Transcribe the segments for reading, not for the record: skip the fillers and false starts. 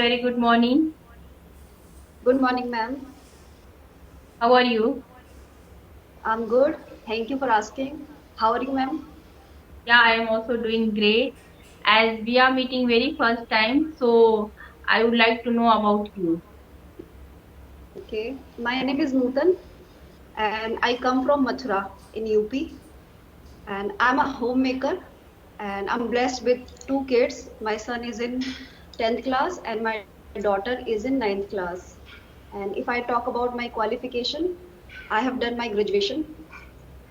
Very good morning. Good morning, ma'am. How are you? I'm good. Thank you for asking. How are you, ma'am? Yeah, I am also doing great. As we are meeting very first time, so I would like to know about you. Okay. My name is Nutan and I come from Mathura in UP. And I'm a homemaker and I'm blessed with two kids. My son is in 10th class and my daughter is in 9th class. And if I talk about my qualification, I have done my graduation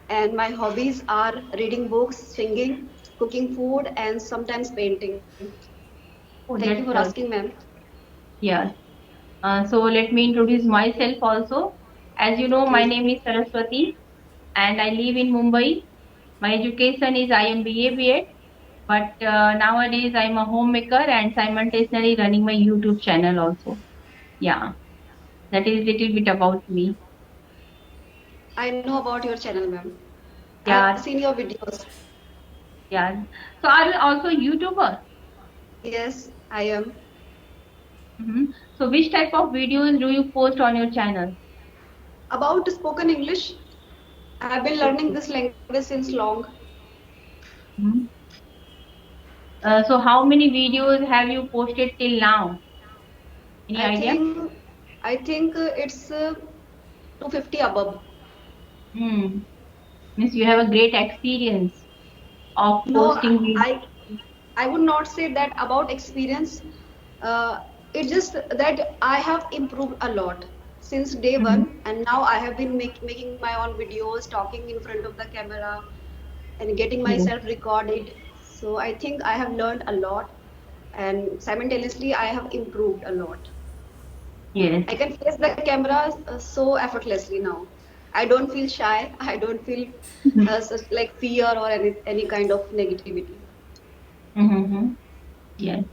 and my hobbies are reading books, singing, cooking food, and sometimes painting. Thank Oh, you for that's asking, ma'am. yes. So let me introduce myself also. As you know, Okay. my name is Saraswati, and I live in Mumbai. My education is IMBA BEd, but nowadays I'm a homemaker and simultaneously running my YouTube channel also. Yeah, that is little bit about me. I know about your channel, ma'am. I have Yeah, seen your videos. yeah. So are you also YouTuber? Yes, I am. Hmm. So which type of videos do you post on your channel? About spoken English, I have been learning Okay. this language since long. Mhm. So how many videos have you posted till now? Any I idea? think I think it's 250 above. Hmm. Means you have a great experience of No, posting videos. I would not say that about experience. Uh, it's just that I have improved a lot since day Hmm. one, and now I have been making my own videos, talking in front of the camera, and getting Yes. myself recorded. So I think I have learned a lot, and simultaneously I have improved a lot. Yes. I can face the camera so effortlessly now. I don't feel shy. I don't feel such like fear or any kind of negativity. Mm-hmm. Yes.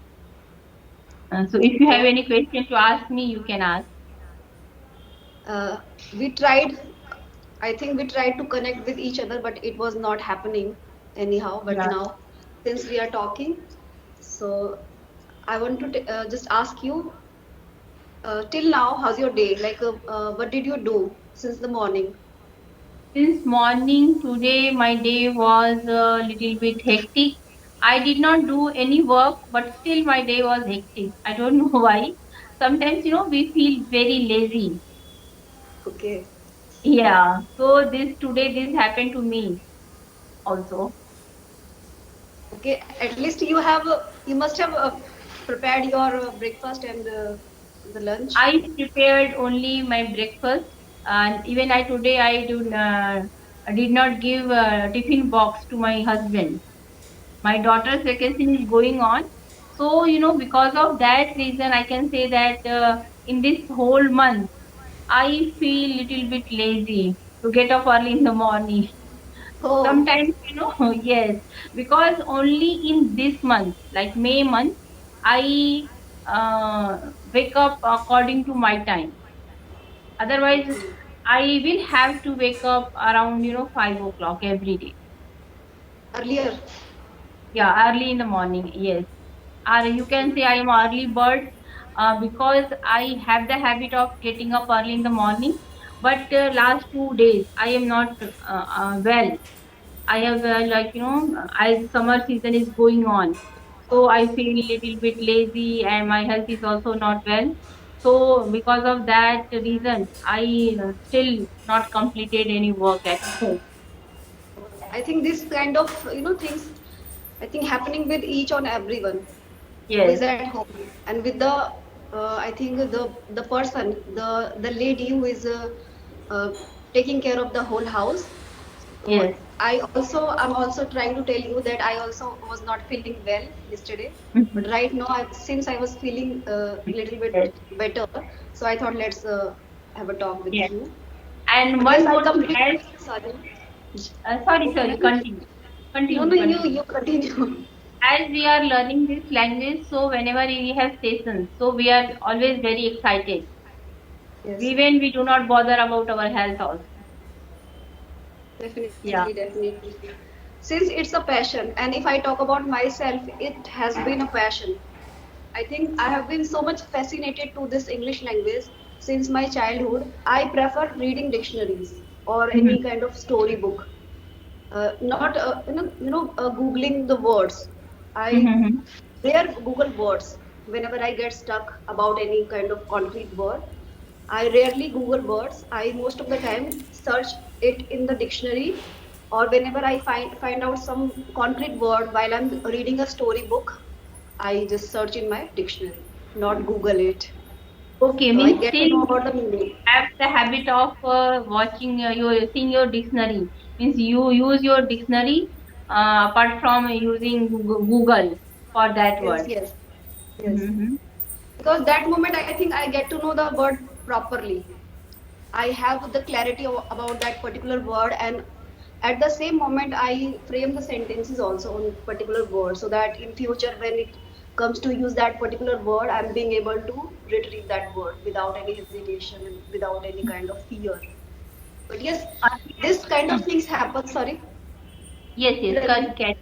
So if you have So any question to ask me, you can ask. uh, we tried. I think we tried to connect with each other, but it was not happening anyhow. But Yeah. now, since we are talking, so I want to just ask you till now, how's your day? Like, what did you do since the morning? Since morning today, my day was a little bit hectic. I did not do any work, but still my day was hectic. I don't know why. Sometimes, we feel very lazy. Okay, Yeah. So this happened to me also. okay. At least you have, you must have prepared your breakfast and the lunch. I prepared only my breakfast, and even I did not give a tiffin box to my husband. My daughter's vacation is going on, so because of that reason, I can say that in this whole month, I feel little bit lazy to get up early in the morning. Oh, Sometimes, yes, because only in this month, like May month, I wake up according to my time. Otherwise, okay. I will have to wake up around 5 o'clock every day. Earlier. Yeah, early in the morning. Yes, or you can say I am early bird because I have the habit of getting up early in the morning. But last 2 days I am not well. I have as summer season is going on, so I feel a little bit lazy and my health is also not well. So because of that reason, I still not completed any work at home. I think this kind of things I think happening with each and everyone who Yes, is at home and with the I think the person the lady who is uh, taking care of the whole house. So yes. I'm also trying to tell you that I also was not feeling well yesterday, but right now since I was feeling a little Yes, bit better, so I thought let's have a talk with yes. you. And But yes, one I more thing, completely sorry. sorry, Okay, sorry, ma'am. continue, No, continue, no, continue. you continue. As we are learning this language, so whenever we have sessions, so we are always very excited. Yes, Even we do not bother about our health also. Yeah. definitely, definitely. Since it's a passion, and if I talk about myself, it has been a passion. I think I have been so much fascinated to this English language since my childhood. I prefer reading dictionaries or any Mhm. kind of storybook, not googling the words. I Mhm. rare google words whenever I get stuck about any kind of concrete word. I rarely google words. I most of the time search it in the dictionary, or whenever I find out some concrete word while I'm reading a storybook, I just search in my dictionary, not google it. Okay, So I means get still to know you about the meaning. have the habit of watching your seeing your dictionary. Means you use your dictionary apart from using Google for that Yes, word. yes, yes. Mm-hmm. Because that moment I think I get to know the word properly. I have the clarity about that particular word, and at the same moment I frame the sentences also on particular word, so that in future when it comes to use that particular word, I'm being able to retrieve that word without any hesitation and without any kind of fear. But yes, this kind of things happen. Sorry, Yes, can yes, you repeat? correct.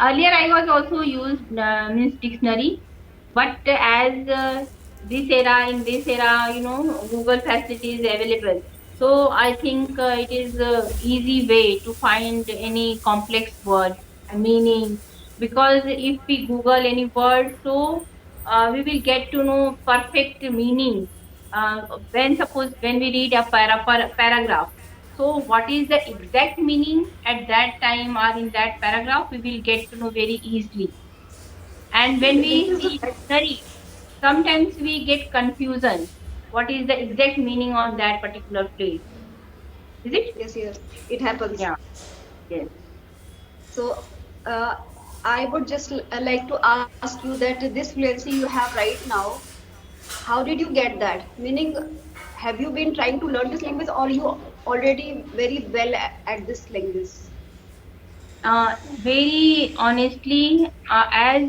Earlier, I was also used means dictionary, but as in this era, Google facility is available. So I think it is a easy way to find any complex word and meaning, because if we Google any word, so we will get to know perfect meaning. When suppose when we read a paragraph, so what is the exact meaning at that time or in that paragraph, we will get to know very easily. And when This we is the see dictionary, sometimes we get confusion. What is the exact meaning on that particular place? Is it? yes, yes, it happens. Yeah. Yes. So, uh, I would just like to ask you that this fluency you have right now, how did you get that? Meaning, have you been trying to learn this language, or you already very well at this language? Very honestly, as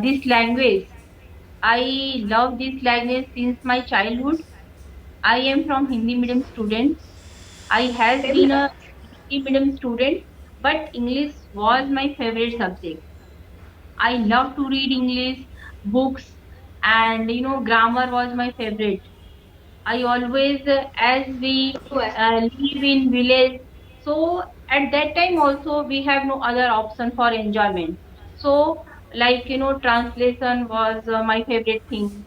this language, I love this language since my childhood. I am from Hindi medium student. I has Same been here. a Hindi medium student, but English was my favorite subject. I love to read English books, and grammar was my favorite. I always, as we Me too. live in village, so at that time also we have no other option for enjoyment. So, like translation was my favorite thing.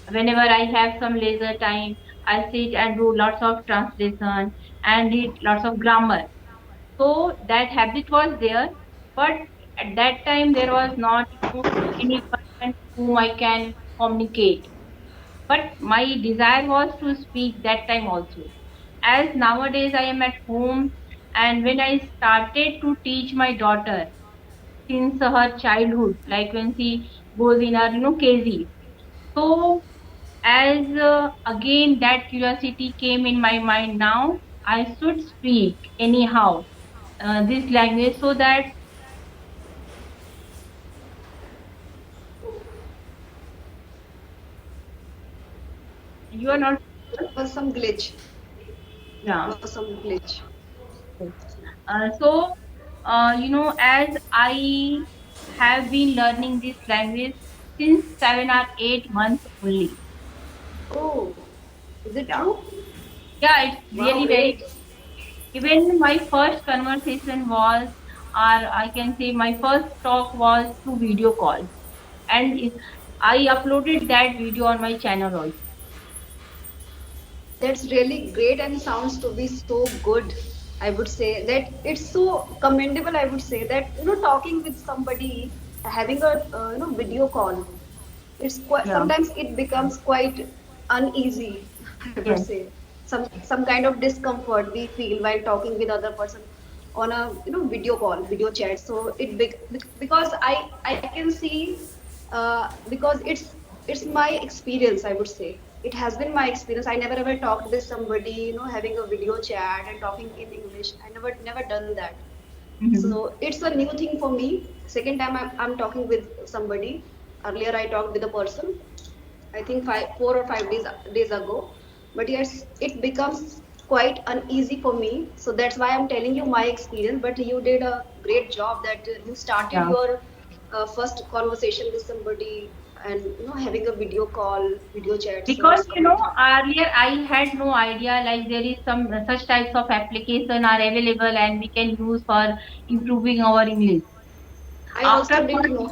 Whenever I have some leisure time, I sit and do lots of translation and read lots of grammar. So that habit was there, but at that time there was not any person whom I can communicate. But my desire was to speak that time also. As nowadays I am at home, and when I started to teach my daughter since her childhood, like when she goes in her KG. So as again that curiosity came in my mind, now I should speak anyhow this language, so that you are not. There was some glitch. Yeah. There was some glitch. So, as I have been learning this language since 7 or 8 months only. Oh, is it Yeah. true? Yeah, it's Wow, really very. great. Even my first conversation was, or I can say my first talk was through video call, and I uploaded that video on my channel also. That's really great and sounds to be so good. I would say that it's so commendable. I would say that talking with somebody, having a video call, it's quite Yeah. sometimes it becomes quite uneasy. I would Yes. say some kind of discomfort we feel while talking with other person on a video call, video chat. So because I can see, because it's my experience. I would say it has been my experience. I never ever talked with somebody having a video chat and talking in English. I never done that. Mhm. So it's a new thing for me. Second time I'm talking with somebody. Earlier I talked with a person, I think 4 or 5 days ago. But yes, it becomes quite uneasy for me. So that's why I'm telling you my experience. But you did a great job that you started Yeah. your first conversation with somebody and having a video call, video chat. So Because it's completely earlier I had no idea like there is some such types of application are available and we can use for improving our English. I After also didn't first know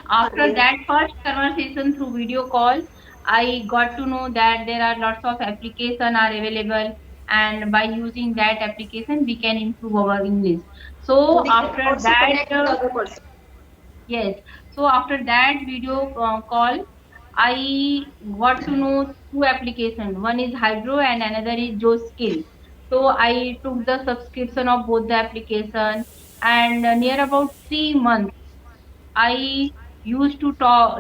After earlier. that first conversation through video call, I got to know that there are lots of application are available, and by using that application we can improve our English. And So we can after also that, connect with the other person. yes, so after that video call, I got to know two applications. One is Hydro and another is Joe Skill. So I took the subscription of both the application, and near about 3 months I used to talk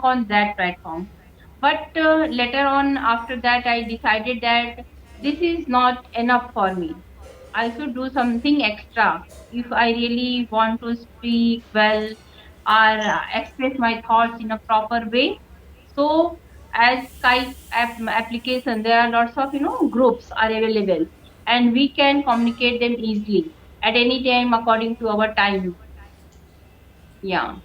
on that platform. But later on, after that, I decided that this is not enough for me. I should do something extra if I really want to speak well or express my thoughts in a proper way. So, as Skype application, there are lots of groups are available, and we can communicate them easily at any time according to our time. Yeah.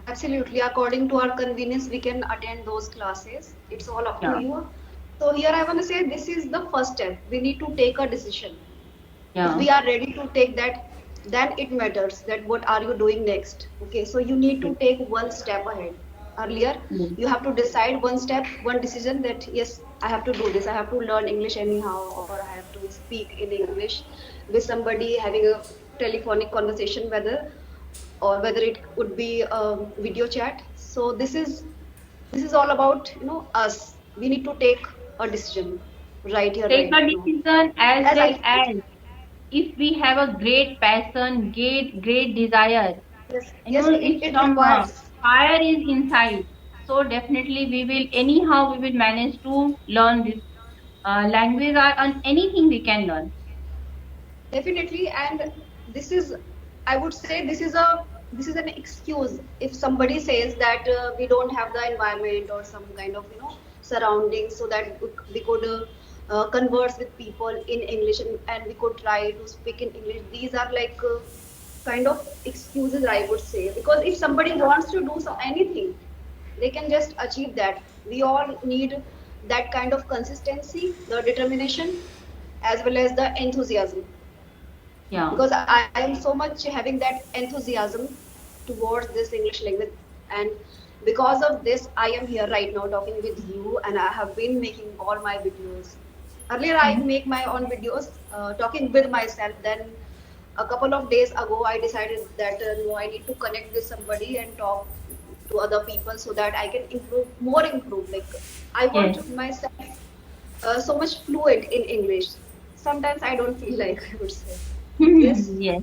Absolutely. According to our convenience, we can attend those classes. It's all up to Yeah. you. So here I want to say this is the first step. We need to take a decision. If Yeah. we are ready to take that, then it matters that what are you doing next. Okay, so you need to Yes. take one step ahead. Earlier, Yes. you have to decide one step, one decision that yes, I have to do this. I have to learn English anyhow, or I have to speak in English with somebody having a telephonic conversation, whether it would be a video chat. So this is all about us. We need to take a decision right here, Take right a now. decision as As well I feel. as if we have a great passion, great desire, Yes, yes, if it some requires. fire is inside, so definitely we will anyhow we will manage to learn this language or on anything we can learn. Definitely, and this is, I would say, this is an excuse if somebody says that we don't have the environment or some kind of surroundings so that we could converse with people in English, and we could try to speak in English. These are like kind of excuses, I would say, because if somebody wants to do anything, they can just achieve that. We all need that kind of consistency, the determination, as well as the enthusiasm, Yeah. because I am so much having that enthusiasm towards this English language, and because of this, I am here right now talking with you, and I have been making all my videos. Earlier, I Mhm. make my own videos, talking with myself. Then, a couple of days ago, I decided that no, I need to connect with somebody and talk to other people so that I can improve, more improve. Like I Yes. want myself so much fluent in English. Sometimes I don't feel like I would say. Yes, Yes.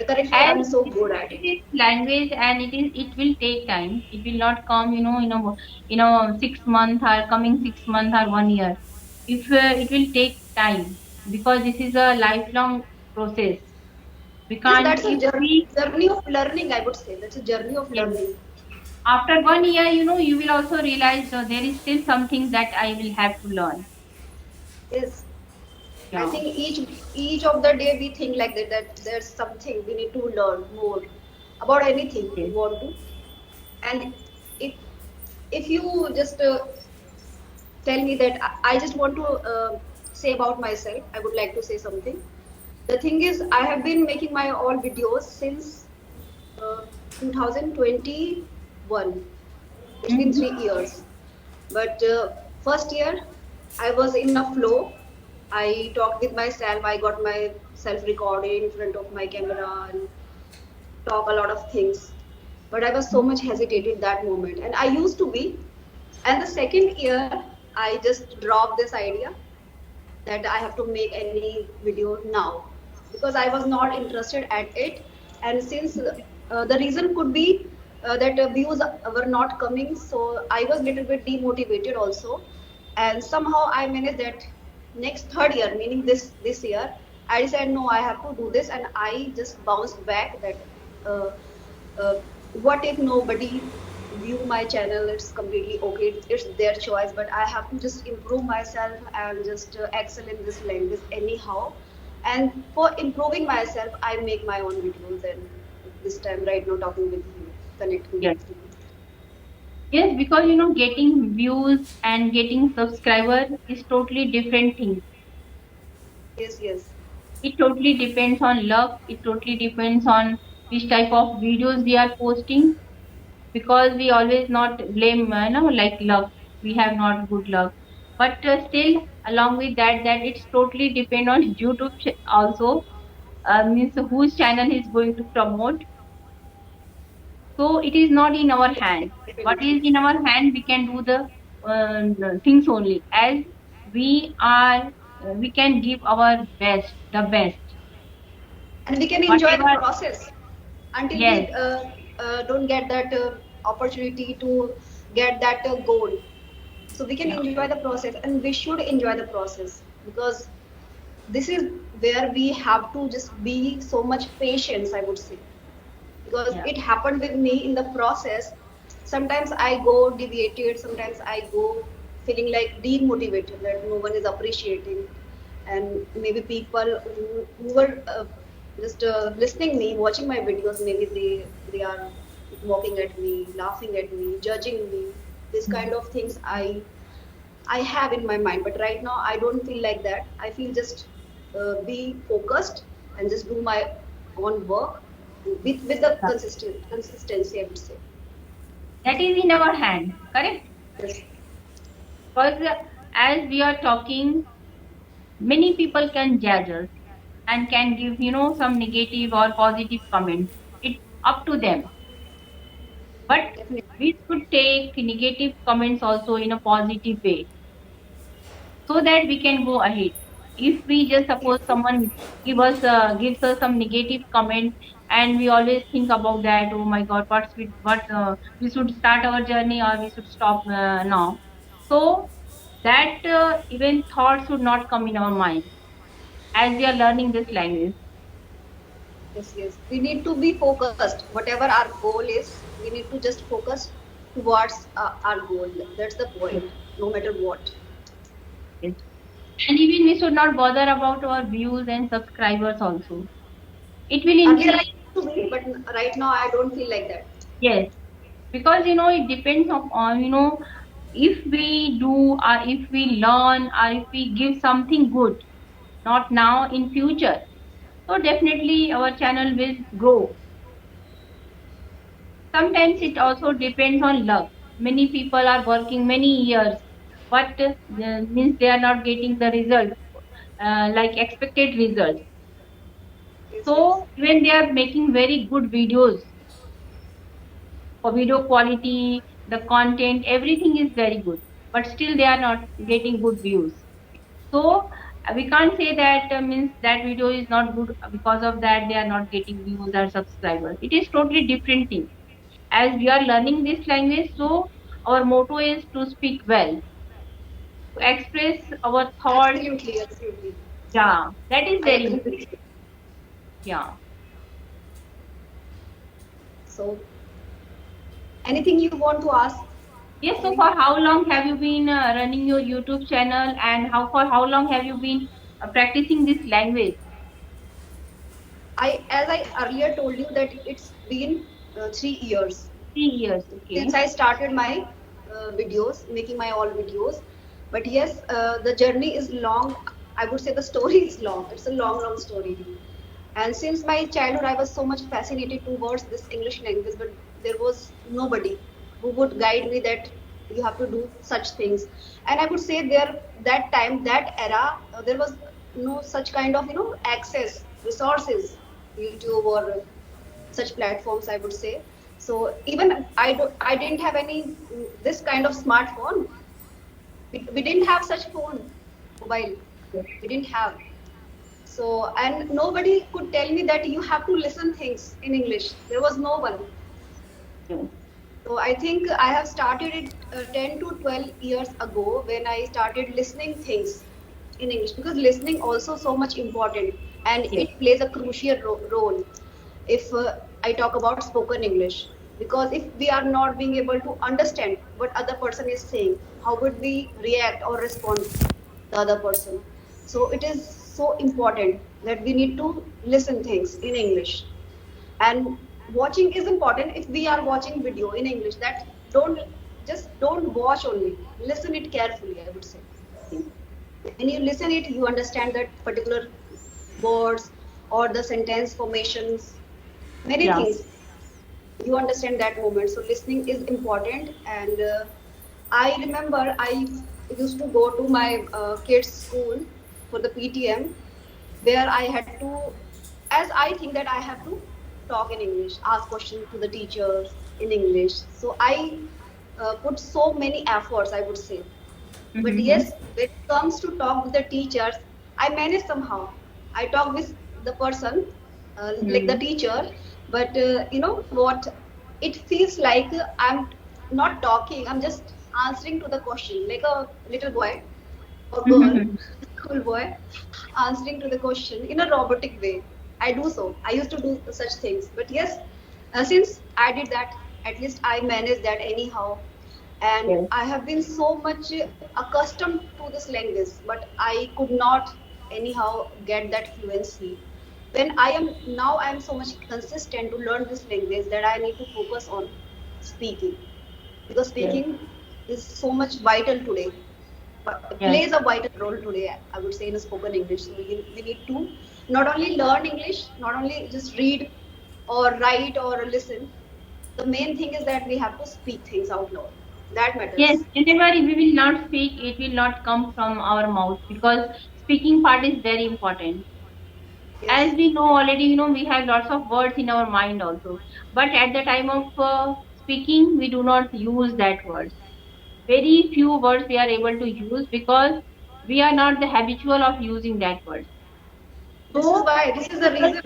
currently And I'm so good at it it. is language and it will take time. It will not come in a 6 month or coming 6 month or 1 year. If it will take time because this is a lifelong process. We Yes, can't that's a if we journey of learning, I would say. That's a journey of Yes. learning. After 1 year, you will also realize there is still something that I will have to learn. Yes, I Yeah. think each of the day we think like that there's something we need to learn more about anything we Yes. want to. And if if you just tell me that I just want to say about myself, I would like to say something. The thing is, I have been making my all videos since uh, 2021. It's been Mm-hmm. 3 years. But first year, I was in a flow. I talked with myself. I got myself recorded in front of my camera and talk a lot of things. But I was so much hesitated that moment, and I used to be. And the second year, I just dropped this idea that I have to make any video now because I was not interested at it. And since the reason could be that views were not coming, so I was little bit demotivated also. And somehow I managed that next third year, meaning this year, I decided no, I have to do this, and I just bounced back that. Uh, uh, what if nobody view my channel? It's completely okay, it's their choice, but I have to just improve myself and just excel in this language anyhow. And for improving myself, I make my own videos, and this time right now talking with you. connect me. Yes. Yes, because getting views and getting subscriber is totally different thing. Yes, yes, It totally depends on luck. It totally depends on which type of videos we are posting. Because we always not blame, like luck. We have not good luck, but still, along with that, it's totally depend on YouTube also. Means whose channel is going to promote. So it is not in our hand. What is definitely. in our hand, we can do the things only as we are. We can give our best, the best, And we can enjoy the whatever. process until Yes, we don't get that opportunity to get that goal. So we can yeah, enjoy the process, and we should enjoy the process, because this is where we have to just be so much patience, I would say, because yeah, it happened with me in the process. Sometimes I go deviated, sometimes I go feeling like demotivated that no one is appreciating, and maybe people who were just listening me, watching my videos, maybe they are mocking at me, laughing at me, judging me. This kind of things I have in my mind, but right now I don't feel like that. I feel just be focused and just do my own work with the yeah. consistency, I would say. That is in our hand, correct? Yes, Because as we are talking, many people can judge us and can give some negative or positive comments. It's up to them, but definitely. we should take negative comments also in a positive way so that we can go ahead. If we just suppose someone gives us some negative comment, and we always think about that, oh my god, what we should start our journey or we should stop now. So that even thought should not come in our mind as we are learning this language. Yes, yes. We need to be focused. Whatever our goal is, we need to just focus towards our goal. That's the Yes, point, no matter what. yes. And even we should not bother about our views and subscribers also. It will Earlier I increase. used to be, but right now I don't feel like that. Yes, because it depends on if we do or if we learn or if we give something good, not now, in future. So definitely our channel will grow. Sometimes Yes, it also depends on luck. Many people are working many years, but means they are not getting the result, like expected results. yes, yes. So when they are making very good videos, for video quality, the content, everything is very good, but still they are not getting good views. So we can't say that means that video is not good, because of that they are not getting views or subscribers. It is totally different thing. As we are learning this language, so our motto is to speak well, to express our thoughts. Absolutely, absolutely. Yeah, that is I very agree important. with you. Yeah. So, anything you want to ask Yes. to So me? for how long have you been running your YouTube channel, and how long have you been practicing this language? As I earlier told you that it's been 3 years 3 years. since Okay. I started my videos, making my all videos. But yes, the journey is long. I would say the story is long. It's a long, long story. And since my childhood, I was so much fascinated towards this English language, but there was nobody who would guide me that you have to do such things. And I would say there, that time, that era, there was no such kind of access, resources, YouTube or such platforms, I would say. So even I didn't have any this kind of smartphone. We didn't have such phone, mobile. We didn't have. So, and nobody could tell me that you have to listen things in English. There was no one. Yes. So I think I have started it 10 to 12 years ago when I started listening things in English, because listening also so much important, and Yes. it plays a crucial role if I talk about spoken English, because if we are not being able to understand what other person is saying, how would we react or respond the other person? So it is so important that we need to listen things in English. And watching is important. If we are watching video in English, that don't don't watch only, listen it carefully, I would say. When you listen it, you understand that particular words or the sentence formations, many Yeah. things, you understand that moment. So listening is important. And I remember I used to go to my kids school for the PTM, where I had to, as I think that I have to talk in English, ask questions to the teachers in English. So I put so many efforts, I would say. But Mm-hmm. yes, when it comes to talk with the teachers, I manage somehow. I talk with the person, like the Mm-hmm. teacher, but you know what? It feels like I'm not talking. I'm just answering to the question, like a little boy or girl, Mm-hmm. school boy, answering to the question in a robotic way. I do so. I used to do such things. But yes, since I did that, at least I managed that anyhow. And Yes. I have been so much accustomed to this language, but I could not anyhow get that fluency. When I am so much consistent to learn this language that I need to focus on speaking, because Yes. speaking is so much vital today, Yes. plays a vital role today, I would say, in spoken English. So we need to not only learn English, not only just read or write or listen. The main thing is that we have to speak things out loud. That Yes, matters. whenever we will not speak, it will not come from our mouth because speaking part is very important. As Yes. we know already, we have lots of words in our mind also. But at the time of speaking, we do not use that words. Very few words we are able to use because we are not the habitual of using that words. This is So why, this is the reason.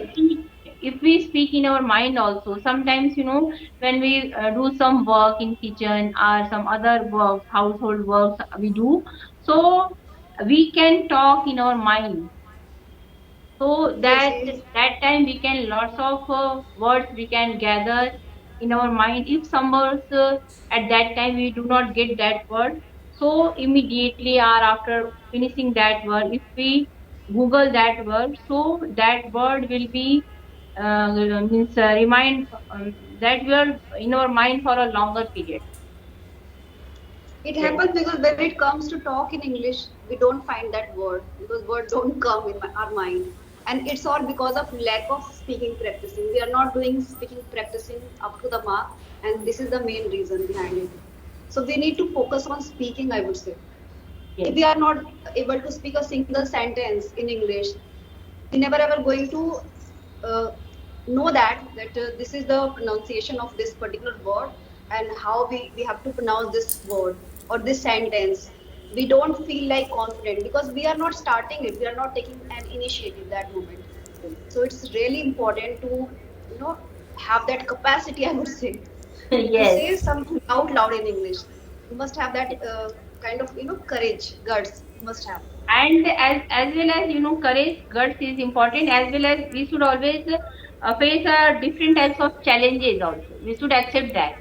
if we speak in our mind also, sometimes when we do some work in kitchen or some other works, household works we do, so we can talk in our mind. So Yes, that yes. that time we can lots of words we can gather in our mind. If some words at that time we do not get that word, so immediately or after finishing that word, if we Google that word, so that word will be means remind that word in our mind for a longer period. It Yes. happens because when it comes to talk in English, we don't find that word because word don't come in our mind, and it's all because of lack of speaking practicing. We are not doing speaking practicing up to the mark, and this is the main reason behind it. So we need to focus on speaking, I would say. If Yes. we are not able to speak a single sentence in English, we never ever going to uh, know that this is the pronunciation of this particular word, and how we have to pronounce this word or this sentence. We don't feel like confident because we are not starting it, we are not taking an initiative that moment. So it's really important to have that capacity, I would say, to Yes. say something out loud in English. You must have that kind of courage, guts, you must have. And as well as courage, guts is important, as well as we should always face different types of challenges also. We should accept that,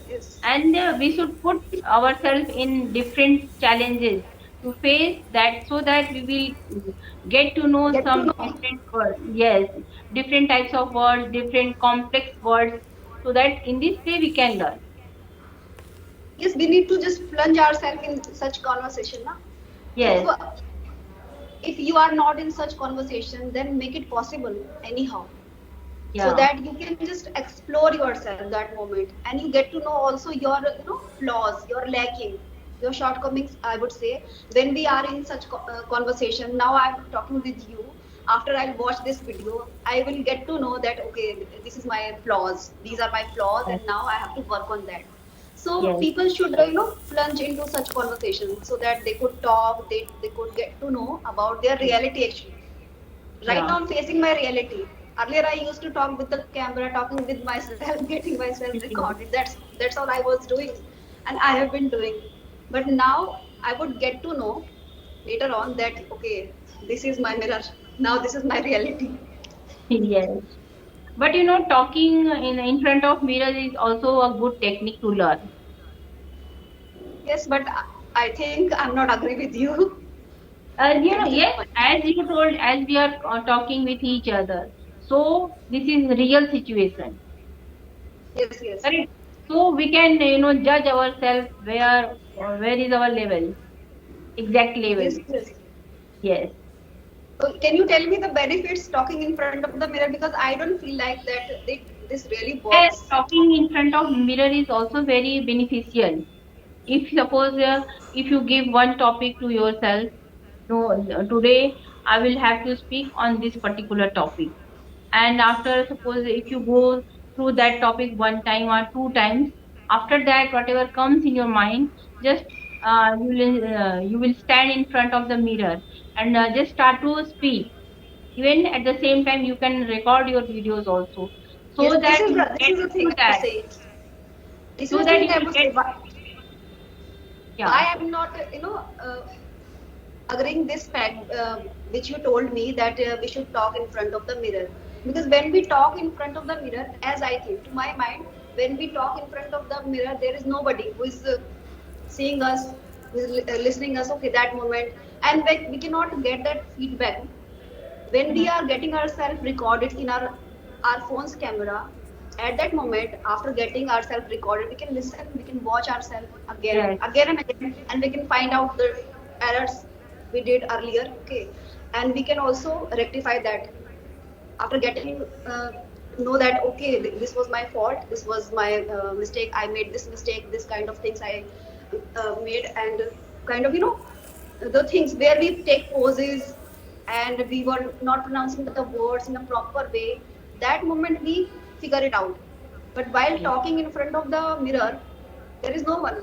Yes. and we should put ourselves in different challenges to face that, so that we will get to know Get to some know. different words. Yes, different types of words, different complex words, so that in this way we can learn. Yes, we need to just plunge ourselves in such conversation. Na? If Yes. if you are not in such conversation, then make it possible anyhow, so Yeah. that you can just explore yourself that moment, and you get to know also your flaws, your lacking, your shortcomings, I would say. When we are in such conversation, now I'm talking with you, after I'll watch this video, I will get to know that okay, this is my flaws, these are my flaws, Yes. and now I have to work on that. So Yes. people should plunge into such conversations so that they could talk, they could get to know about their reality actually. Right Yeah. now I'm facing my reality. Earlier I used to talk with the camera, talking with myself, getting myself recorded. That's all I was doing, and I have been doing. But now I would get to know later on that okay, this is my mirror. Now this is my reality. Yes. But talking in front of mirror is also a good technique to learn. Yes, but I think I'm not agree with you at this Yes, point. as you told, as we are talking with each other. So this is real situation. Yes, yes, Correct. So we can judge ourselves where is our level, exact level. yes, yes. Yes. So can you tell me the benefits talking in front of the mirror? Because I don't feel like that this really Yes, works. talking in front of mirror is also very beneficial. If suppose if you give one topic to yourself, no, today I will have to speak on this particular topic. And after suppose if you go through that topic one time or two times, after that whatever comes in your mind, just you will stand in front of the mirror and just start to speak. Even at the same time you can record your videos also, Yes, so that you this get is the thing to I would that, say. This is so the that thing you I will would get. say. Yeah. Why I'm not, agreeing this fact which you told me that we should talk in front of the mirror, because when we talk in front of the mirror, as I think to my mind, when we talk in front of the mirror, there is nobody who is seeing us, who is listening us, okay, that moment, and we cannot get that feedback when we Mhm. are getting ourselves recorded in our phone's camera. At that moment, after getting ourselves recorded, we can listen, we can watch ourselves Yes. again and again, and we can find out the errors we did earlier, okay, and we can also rectify that after getting know that, okay, this was my fault, this was my mistake, I made this mistake, this kind of things I made, and kind of, the things where we take pauses and we were not pronouncing the words in a proper way, that moment we figure it out. But while Yes. talking in front of the mirror, there is no one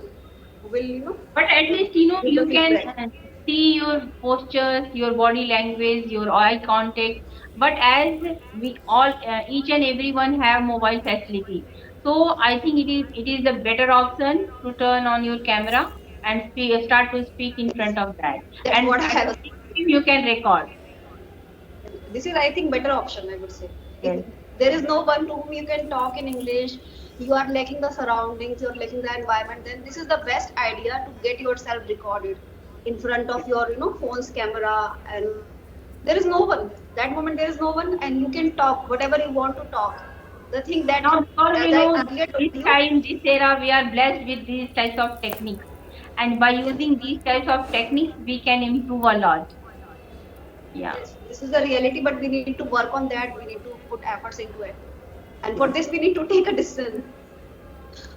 who will, But at least give the you can feedback. see your postures, your body language, your eye contact. But as we all, each and everyone have mobile facility, so I think it is the better option to turn on your camera and start to speak in front of that. That's And what at I the was. same time you can record. This is, I think, better option, I would say. If Yes. there is no one to whom you can talk in English, you are lacking the surroundings, you're lacking the environment, then this is the best idea to get yourself recorded in front of your, phone's camera, and there is no one. That moment there is no one, and you can talk whatever you want to talk. The thing that, Now, because as I earlier this told you, time, this era, we are blessed with these types of techniques, and by yes, using these types of techniques, we can improve a lot. Yeah. yes, this is the reality, but we need to work on that. We need to put efforts into it, and for this we need to take a decision.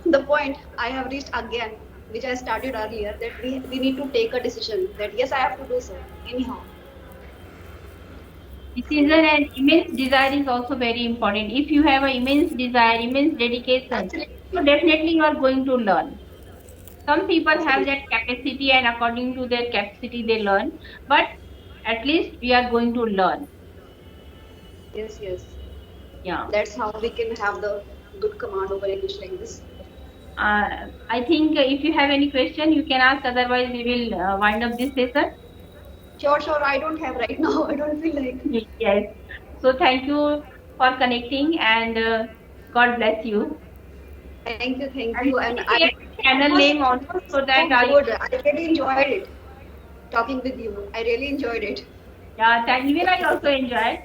The point I have reached again, which I started earlier, that we need to take a decision that yes, I have to do so anyhow. Decision So and immense desire is also very important. If you have an immense desire, immense dedication, so absolutely, definitely you are going to learn. Some people have absolutely, that capacity, and according to their capacity, they learn. But at least we are going to learn. yes, yes. Yeah. That's how we can have the good command over English language. I think if you have any question, you can ask. Otherwise, we will wind up this session. Sure, sure. I don't have right now. I don't feel like. Yes. So thank you for connecting, and God bless you. Thank you. And And please share channel name it also, was so so that I. good. I really enjoyed it talking with you. I really enjoyed it. Yeah, thank even I also enjoyed.